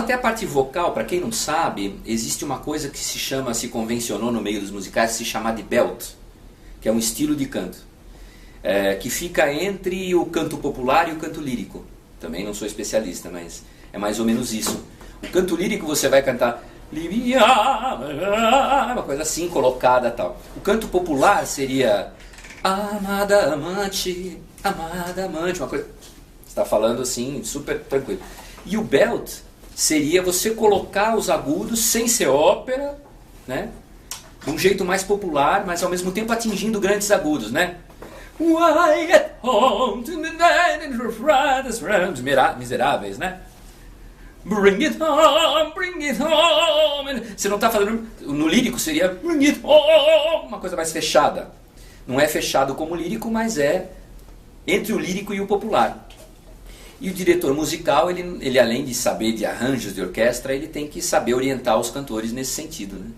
até a parte vocal, para quem não sabe, existe uma coisa que se convencionou no meio dos musicais, se chama de belt, que é um estilo de canto, que fica entre o canto popular e o canto lírico. Também não sou especialista, mas é mais ou menos isso. O canto lírico você vai cantar uma coisa assim, colocada tal. O canto popular seria amada amante, uma coisa... Você está falando assim, super tranquilo. E o belt seria você colocar os agudos sem ser ópera, né? De um jeito mais popular, mas ao mesmo tempo atingindo grandes agudos, né? Why at home to the night and the miseráveis, né? Bring it home, bring it home. Você não está fazendo... No lírico seria bring it home, uma coisa mais fechada. Não é fechado como lírico, mas é entre o lírico e o popular. E o diretor musical, ele além de saber de arranjos de orquestra, ele tem que saber orientar os cantores nesse sentido, né?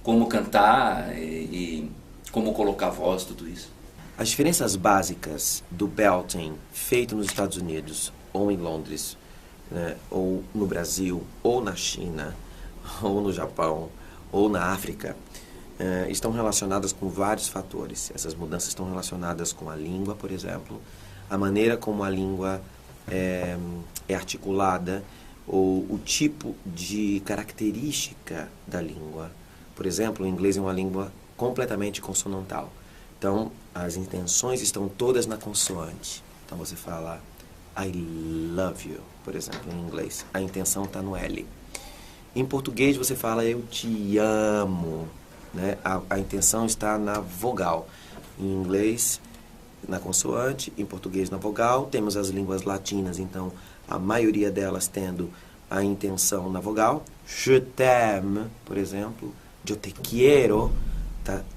Como cantar e como colocar a voz, tudo isso. As diferenças básicas do belting feito nos Estados Unidos ou em Londres, né, ou no Brasil, ou na China, ou no Japão, ou na África, estão relacionadas com vários fatores. Essas mudanças estão relacionadas com a língua, por exemplo, a maneira como a língua é articulada, ou o tipo de característica da língua. Por exemplo, o inglês é uma língua completamente consonantal. Então, as intenções estão todas na consoante. Então, você fala I love you, por exemplo, em inglês. A intenção está no L. Em português, você fala eu te amo, né? A intenção está na vogal. Em inglês, na consoante. Em português, na vogal. Temos as línguas latinas, então, a maioria delas tendo a intenção na vogal. Je t'aime, por exemplo. Eu te quiero,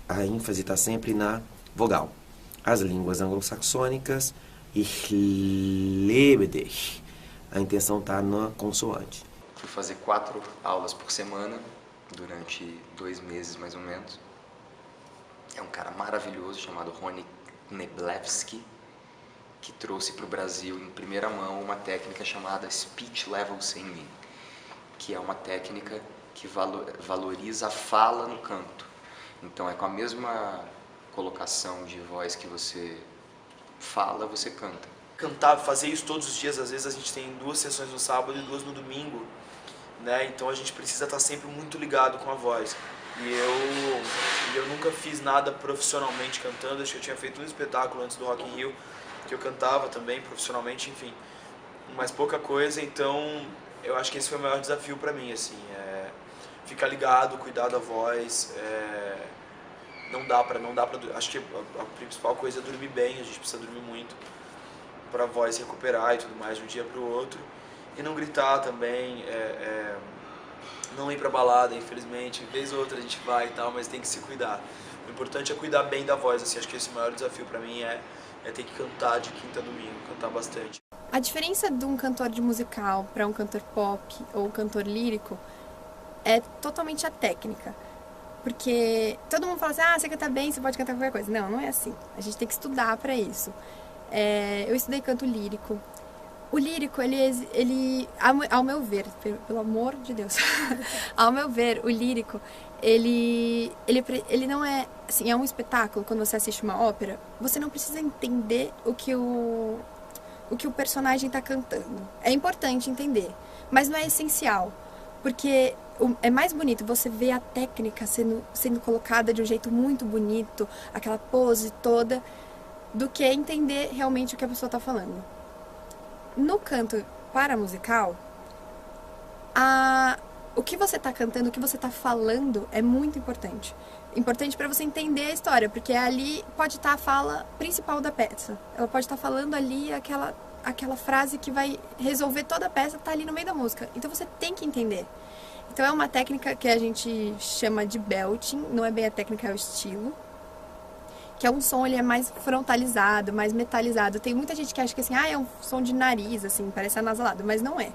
a ênfase está sempre na vogal. As línguas anglo-saxônicas, ich liebe dich, a intenção está na consoante. Fui fazer 4 aulas por semana, durante 2 meses mais ou menos. É um cara maravilhoso chamado Rony Kneblewski, que trouxe para o Brasil em primeira mão uma técnica chamada Speech Level Singing, que é uma técnica que valoriza a fala no canto. Então é com a mesma colocação de voz que você fala, você canta. Cantar, fazer isso todos os dias, às vezes a gente tem 2 sessões no sábado e 2 no domingo, né? Então a gente precisa estar sempre muito ligado com a voz. E eu nunca fiz nada profissionalmente cantando, acho que eu tinha feito um espetáculo antes do Rock in Rio, que eu cantava também profissionalmente, enfim, mas pouca coisa, então eu acho que esse foi o maior desafio para mim, assim, ficar ligado, cuidar da voz, não dá pra, acho que a principal coisa é dormir bem, a gente precisa dormir muito para a voz recuperar e tudo mais de um dia para o outro, e não gritar também, não ir pra balada, infelizmente, vez ou outra a gente vai e tal, mas tem que se cuidar. O importante é cuidar bem da voz, assim, acho que esse é o maior desafio pra mim é ter que cantar de quinta a domingo, cantar bastante. A diferença de um cantor de musical para um cantor pop ou um cantor lírico é totalmente a técnica. Porque todo mundo fala assim, você canta bem, você pode cantar qualquer coisa. Não, não é assim. A gente tem que estudar para isso. Eu estudei canto lírico. O lírico, ele ao meu ver, pelo amor de Deus, ao meu ver, o lírico, ele não é, assim, é um espetáculo, quando você assiste uma ópera, você não precisa entender o que o personagem está cantando. É importante entender, mas não é essencial, porque é mais bonito você ver a técnica sendo colocada de um jeito muito bonito, aquela pose toda, do que entender realmente o que a pessoa está falando. No canto para musical, o que você está cantando, o que você está falando é muito importante. Importante para você entender a história, porque ali pode estar a fala principal da peça. Ela pode estar falando ali aquela frase que vai resolver toda a peça, está ali no meio da música. Então você tem que entender. Então é uma técnica que a gente chama de belting, não é bem a técnica, é o estilo. Que é um som, ele é mais frontalizado, mais metalizado. Tem muita gente que acha que assim, é um som de nariz, assim, parece anasalado, mas não é.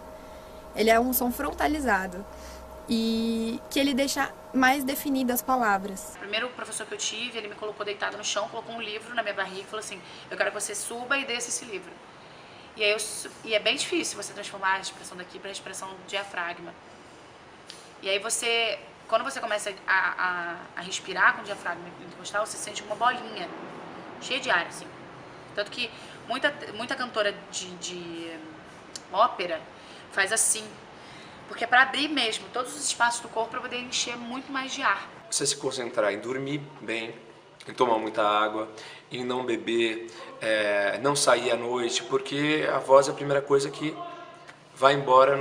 Ele é um som frontalizado e que ele deixa mais definidas as palavras. O primeiro professor que eu tive, ele me colocou deitado no chão, colocou um livro na minha barriga e falou assim, eu quero que você suba e desça esse livro. E é bem difícil você transformar a respiração daqui para a respiração do diafragma. E aí quando você começa a respirar com o diafragma intercostal, você sente uma bolinha cheia de ar, assim. Tanto que muita cantora de ópera faz assim, porque é para abrir mesmo todos os espaços do corpo para poder encher muito mais de ar. Você se concentrar em dormir bem, em tomar muita água, em não beber, não sair à noite, porque a voz é a primeira coisa que vai embora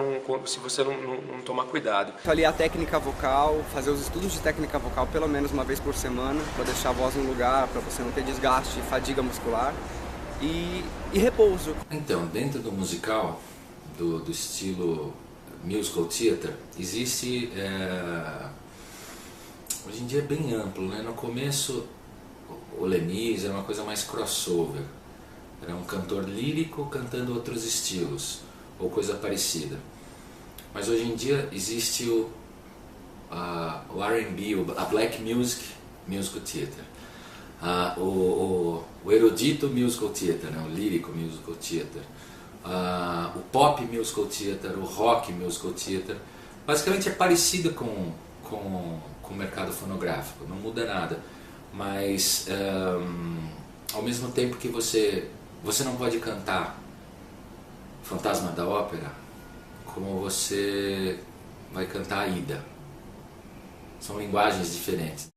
se você não tomar cuidado. Ali a técnica vocal, fazer os estudos de técnica vocal pelo menos uma vez por semana, para deixar a voz no lugar, para você não ter desgaste, fadiga muscular e repouso. Então, dentro do musical, do estilo musical theater, existe, hoje em dia é bem amplo, né? No começo o Lemis era uma coisa mais crossover, era um cantor lírico cantando outros estilos, ou coisa parecida. Mas hoje em dia existe o R&B, a Black Musical Theater, o erudito Musical Theater, né? O lírico Musical Theater, o Pop Musical Theater, o Rock Musical Theater. Basicamente é parecido com o mercado fonográfico, não muda nada. Mas ao mesmo tempo que você não pode cantar Fantasma da Ópera como você vai cantar Aida. São linguagens diferentes.